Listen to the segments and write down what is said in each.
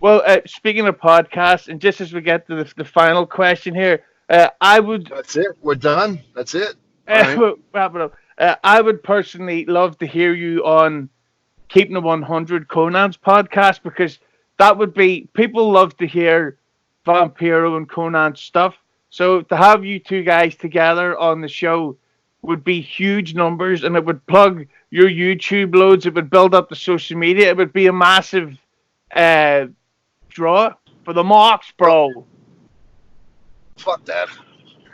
Well, speaking of podcasts, and just as we get to the final question here, I would That's it. We're done. That's it. All right. wrap it up. I would personally love to hear you on Keeping the 100 Conan's podcast because that would be people love to hear Vampiro and Conan stuff. So to have you two guys together on the show would be huge numbers, and it would plug your YouTube loads. It would build up the social media. It would be a massive uh, draw for the marks, Well, bro. fuck that.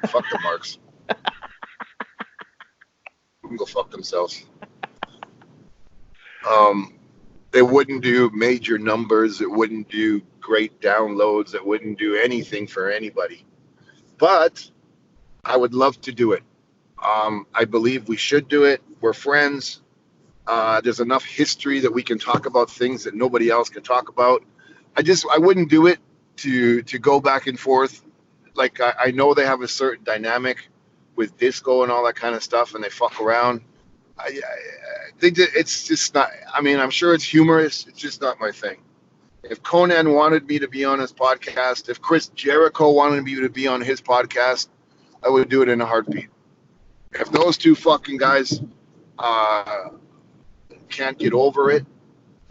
Fuck the marks. They can go fuck themselves. Um, they wouldn't do major numbers. It wouldn't do great downloads. It wouldn't do anything for anybody. But I would love to do it. I believe we should do it. We're friends. There's enough history that we can talk about things that nobody else can talk about. I wouldn't do it to go back and forth. Like I know they have a certain dynamic with disco and all that kind of stuff, and they fuck around. They did, it's just not. I mean, I'm sure it's humorous. It's just not my thing. If Conan wanted me to be on his podcast, if Chris Jericho wanted me to be on his podcast, I would do it in a heartbeat. If those two fucking guys uh, can't get over it,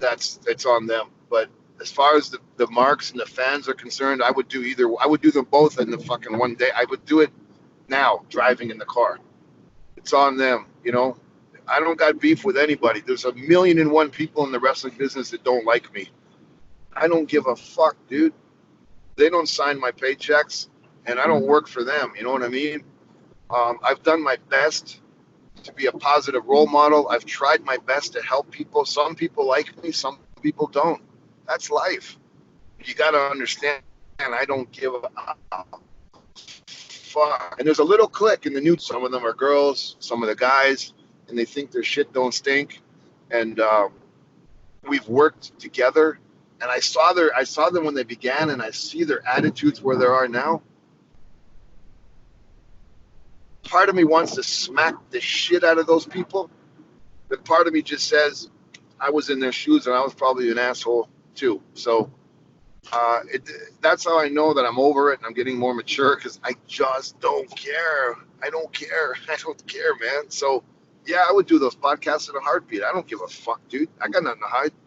it's on them. But as far as the marks and the fans are concerned, I would do either. I would do them both in the fucking one day. I would do it now, driving in the car. It's on them, you know. I don't got beef with anybody. There's a million and one people in the wrestling business that don't like me. I don't give a fuck, dude. They don't sign my paychecks, and I don't work for them. You know what I mean? I've done my best to be a positive role model. I've tried my best to help people. Some people like me, some people don't. That's life. You got to understand. I don't give a fuck. And there's a little clique in the new. Some of them are girls, some of the guys, and they think their shit don't stink. And we've worked together. And I saw them when they began, and I see their attitudes where they are now. Part of me wants to smack the shit out of those people, but part of me just says I was in their shoes and I was probably an asshole too. So it, that's how I know that I'm over it and I'm getting more mature because I just don't care. I don't care. I don't care, man. So yeah, I would do those podcasts in a heartbeat. I don't give a fuck, dude. I got nothing to hide.